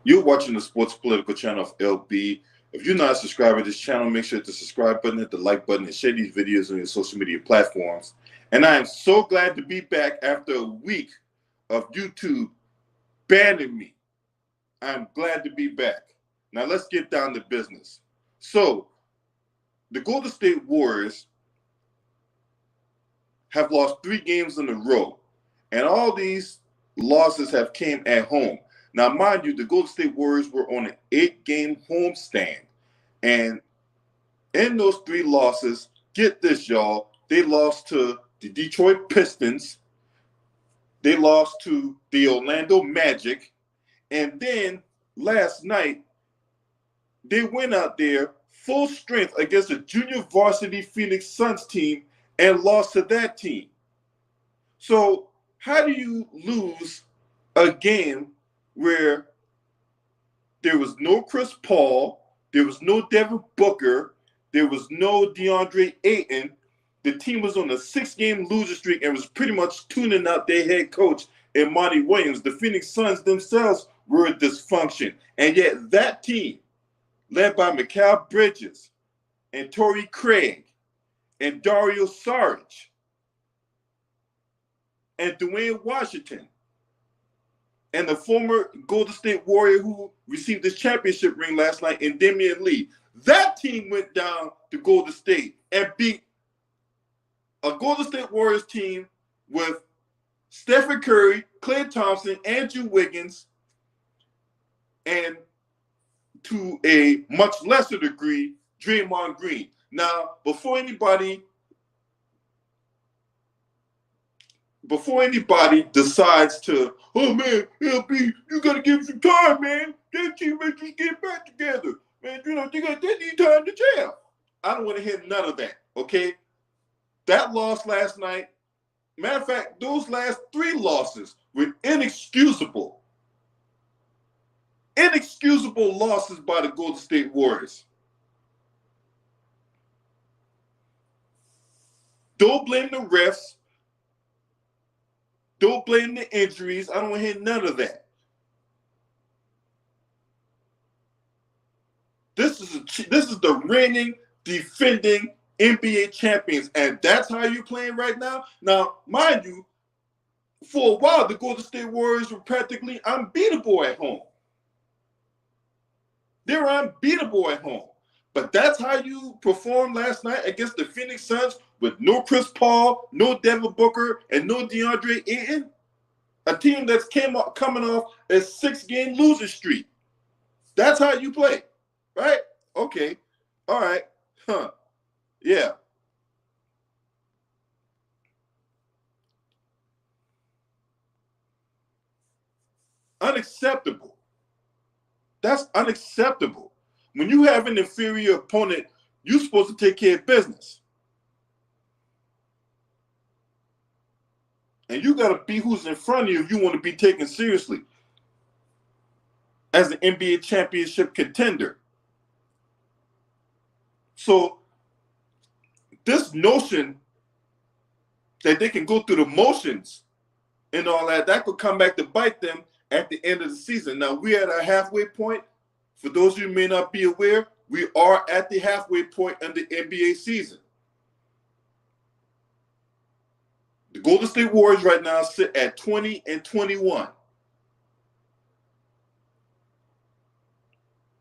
You're watching the Sports Political channel of LB. If you're not subscribed to this channel, make sure to subscribe button, hit the like button, and share these videos on your social media platforms. And I am so glad to be back after a week of YouTube banning me. I'm glad to be back. Now let's get down to business. So, the Golden State Warriors have lost 3 games in a row, and all these losses have came at home. Now, mind you, the Golden State Warriors were on an 8-game homestand, and in those 3 losses, get this, y'all, they lost to the Detroit Pistons, they lost to the Orlando Magic, and then last night, they went out there full strength against a junior varsity Phoenix Suns team and lost to that team. So how do you lose a game where there was no Chris Paul, there was no Devin Booker, there was no DeAndre Ayton? The team was on a 6-game losing streak and was pretty much tuning out their head coach and Monty Williams. The Phoenix Suns themselves were a dysfunction. And yet that team, led by Mikal Bridges and Torrey Craig and Dario Saric and Dwayne Washington and the former Golden State Warrior who received his championship ring last night, and Damian Lee. That team went down to Golden State and beat a Golden State Warriors team with Stephen Curry, Klay Thompson, Andrew Wiggins, and to a much lesser degree, Draymond Green. Now, before anybody decides to, oh man, LB, you gotta give some time, man. That teammates just get back together. Man, you know, they need time to jail. I don't want to hear none of that, okay? That loss last night, matter of fact, those last 3 losses were inexcusable. Inexcusable losses by the Golden State Warriors. Don't blame the refs. Don't blame the injuries. I don't want to hear none of that. This is the reigning, defending NBA champions, and that's how you're playing right now? Now, mind you, for a while, the Golden State Warriors were practically unbeatable at home. They were unbeatable at home. But that's how you performed last night against the Phoenix Suns with no Chris Paul, no Devin Booker, and no DeAndre Ayton? A team that's coming off a 6-game losing streak. That's how you play, right? Okay. All right. Huh. Yeah. Unacceptable. That's unacceptable. When you have an inferior opponent, you're supposed to take care of business. And you got to be who's in front of you if you want to be taken seriously as an NBA championship contender. So this notion that they can go through the motions and all that, that could come back to bite them at the end of the season. Now, we're at our halfway point. For those of you who may not be aware, we are at the halfway point in the NBA season. The Golden State Warriors right now sit at 20-21.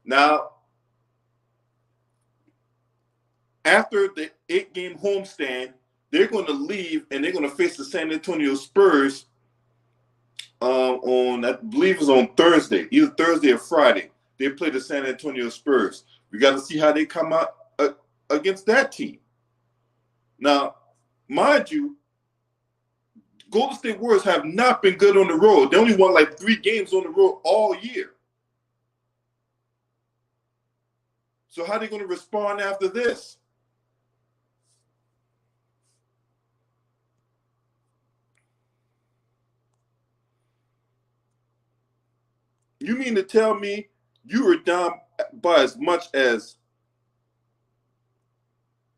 Now, after the 8-game homestand, they're going to leave and they're going to face the San Antonio Spurs on, I believe it's on Thursday, either Thursday or Friday. They play the San Antonio Spurs. We got to see how they come out against that team. Now, mind you, Golden State Warriors have not been good on the road. They only won like 3 games on the road all year. So how are they going to respond after this? You mean to tell me you were down by as much as,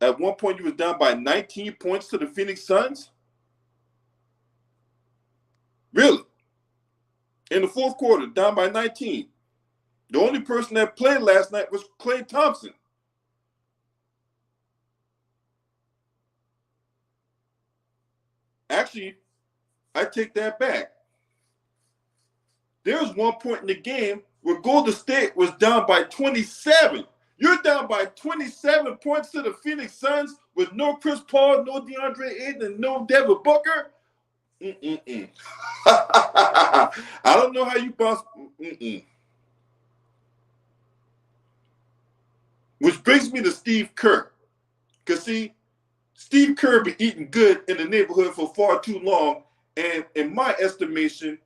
at one point you was down by 19 points to the Phoenix Suns? Really? In the fourth quarter, down by 19. The only person that played last night was Klay Thompson. Actually, I take that back. There was one point in the game where Golden State was down by 27. You're down by 27 points to the Phoenix Suns with no Chris Paul, no DeAndre Ayton, and no Devin Booker. I don't know how you bounce. Which brings me to Steve Kerr. Because, see, Steve Kerr been eating good in the neighborhood for far too long. And in my estimation,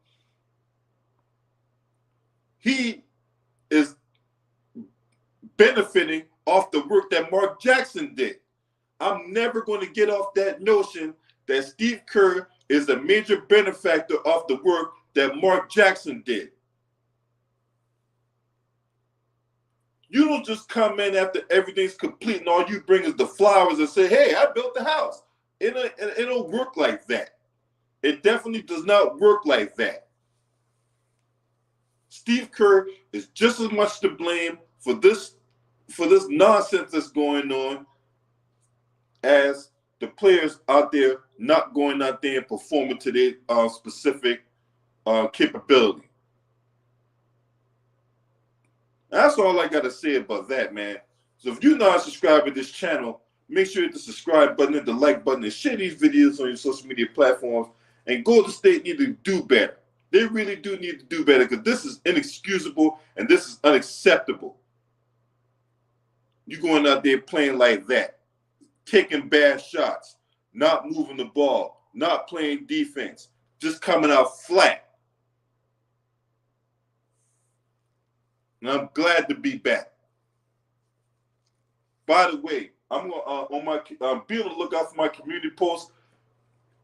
he is benefiting off the work that Mark Jackson did. I'm never going to get off that notion that Steve Kerr is a major benefactor of the work that Mark Jackson did. You don't just come in after everything's complete and all you bring is the flowers and say, hey, I built the house. It don't work like that. It definitely does not work like that. Steve Kerr is just as much to blame for this nonsense that's going on as the players out there not going out there and performing to their specific capability. That's all I got to say about that, man. So if you're not subscribed to this channel, make sure you hit the subscribe button, hit the like button, and share these videos on your social media platforms. And Golden State need to do better. They really do need to do better because this is inexcusable and this is unacceptable. You going out there playing like that, taking bad shots, not moving the ball, not playing defense, just coming out flat. And I'm glad to be back. By the way, I'm gonna be on the lookout for my community posts.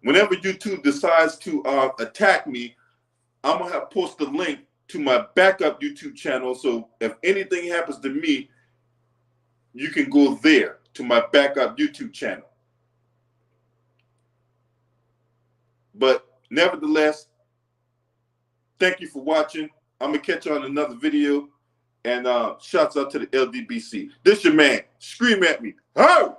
Whenever YouTube decides to attack me, I'm gonna post a link to my backup YouTube channel. So if anything happens to me, you can go there to my backup YouTube channel. But nevertheless, thank you for watching. I'm gonna catch you on another video. And shouts out to the LDBC. This your man. Scream at me. Ho!